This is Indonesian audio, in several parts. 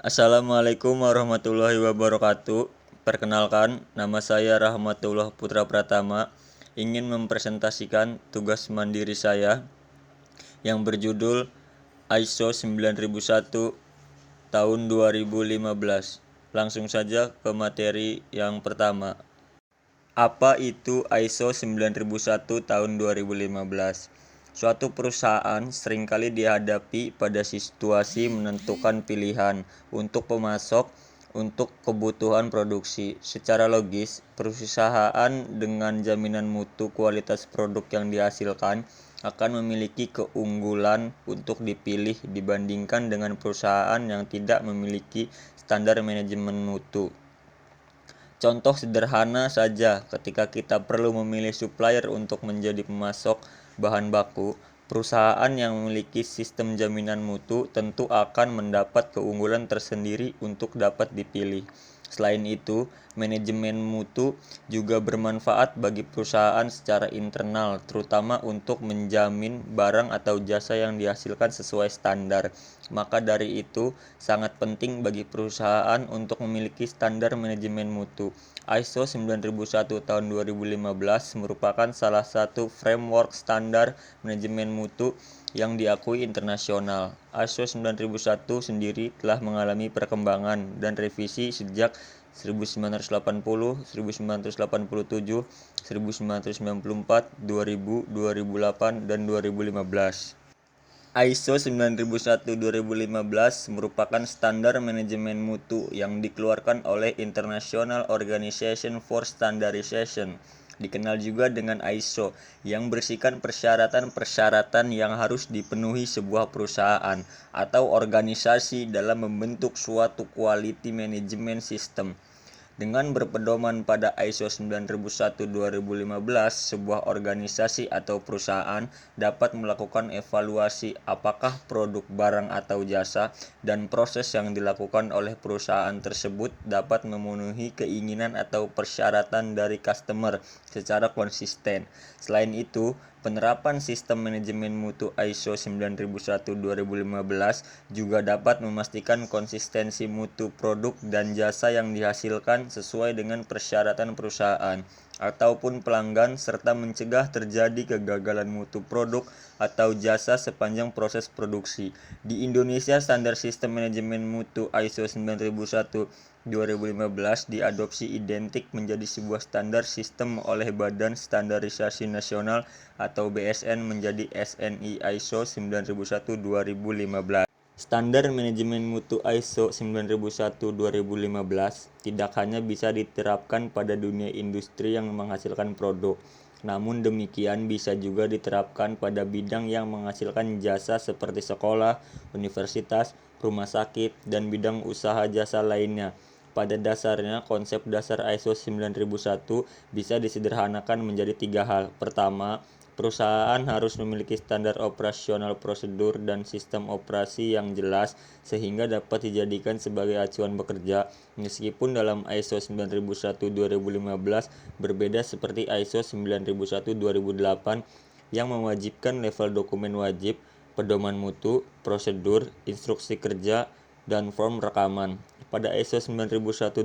Assalamualaikum warahmatullahi wabarakatuh. Perkenalkan, nama saya Rahmatullah Putra Pratama. Ingin mempresentasikan tugas mandiri saya yang berjudul ISO 9001 tahun 2015. Langsung saja ke materi yang pertama. Apa itu ISO 9001 tahun 2015? Suatu perusahaan seringkali dihadapi pada situasi menentukan pilihan untuk pemasok untuk kebutuhan produksi. Secara logis, perusahaan dengan jaminan mutu kualitas produk yang dihasilkan akan memiliki keunggulan untuk dipilih dibandingkan dengan perusahaan yang tidak memiliki standar manajemen mutu. Contoh sederhana saja, ketika kita perlu memilih supplier untuk menjadi pemasok bahan baku, perusahaan yang memiliki sistem jaminan mutu tentu akan mendapat keunggulan tersendiri untuk dapat dipilih. Selain itu, manajemen mutu juga bermanfaat bagi perusahaan secara internal, terutama untuk menjamin barang atau jasa yang dihasilkan sesuai standar. Maka dari itu, sangat penting bagi perusahaan untuk memiliki standar manajemen mutu. ISO 9001 tahun 2015 merupakan salah satu framework standar manajemen mutu yang diakui internasional. ISO 9001 sendiri telah mengalami perkembangan dan revisi sejak 1980, 1987, 1994, 2000, 2008, dan 2015. ISO 9001 2015 merupakan standar manajemen mutu yang dikeluarkan oleh International Organization for Standardization, dikenal juga dengan ISO, yang berisikan persyaratan-persyaratan yang harus dipenuhi sebuah perusahaan atau organisasi dalam membentuk suatu quality management system. Dengan berpedoman pada ISO 9001-2015, sebuah organisasi atau perusahaan dapat melakukan evaluasi apakah produk, barang atau jasa dan proses yang dilakukan oleh perusahaan tersebut dapat memenuhi keinginan atau persyaratan dari customer secara konsisten. Selain itu, penerapan sistem manajemen mutu ISO 9001-2015 juga dapat memastikan konsistensi mutu produk dan jasa yang dihasilkan sesuai dengan persyaratan perusahaan ataupun pelanggan serta mencegah terjadi kegagalan mutu produk atau jasa sepanjang proses produksi. Di Indonesia, standar sistem manajemen mutu ISO 9001-2015 diadopsi identik menjadi sebuah standar sistem oleh Badan Standarisasi Nasional atau BSN menjadi SNI ISO 9001-2015. Standar manajemen mutu ISO 9001-2015 tidak hanya bisa diterapkan pada dunia industri yang menghasilkan produk, namun demikian bisa juga diterapkan pada bidang yang menghasilkan jasa seperti sekolah, universitas, rumah sakit, dan bidang usaha jasa lainnya. Pada dasarnya, konsep dasar ISO 9001 bisa disederhanakan menjadi 3 hal. Pertama, perusahaan harus memiliki standar operasional prosedur dan sistem operasi yang jelas sehingga dapat dijadikan sebagai acuan bekerja. Meskipun dalam ISO 9001-2015 berbeda seperti ISO 9001-2008 yang mewajibkan level dokumen wajib, pedoman mutu, prosedur, instruksi kerja, dan form rekaman. Pada ISO 9001-2015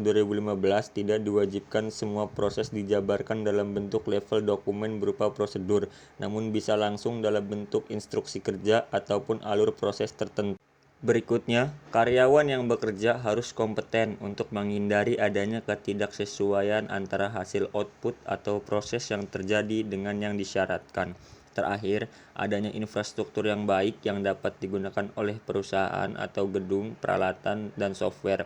tidak diwajibkan semua proses dijabarkan dalam bentuk level dokumen berupa prosedur, namun bisa langsung dalam bentuk instruksi kerja ataupun alur proses tertentu. Berikutnya, karyawan yang bekerja harus kompeten untuk menghindari adanya ketidaksesuaian antara hasil output atau proses yang terjadi dengan yang disyaratkan. Terakhir, adanya infrastruktur yang baik yang dapat digunakan oleh perusahaan atau gedung, peralatan, dan software.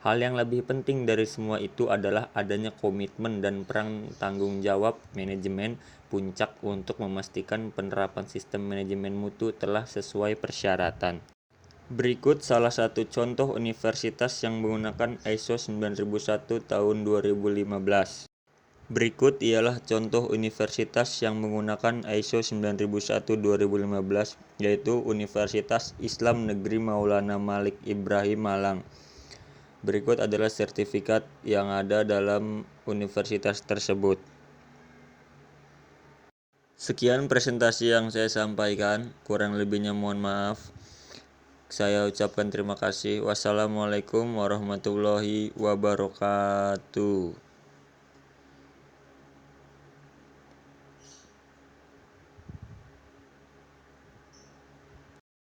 Hal yang lebih penting dari semua itu adalah adanya komitmen dan peran tanggung jawab manajemen puncak untuk memastikan penerapan sistem manajemen mutu telah sesuai persyaratan. Berikut salah satu contoh universitas yang menggunakan ISO 9001 tahun 2015. Berikut ialah contoh universitas yang menggunakan ISO 9001-2015, yaitu Universitas Islam Negeri Maulana Malik Ibrahim Malang. Berikut adalah sertifikat yang ada dalam universitas tersebut. Sekian presentasi yang saya sampaikan, kurang lebihnya mohon maaf. Saya ucapkan terima kasih. Wassalamualaikum warahmatullahi wabarakatuh.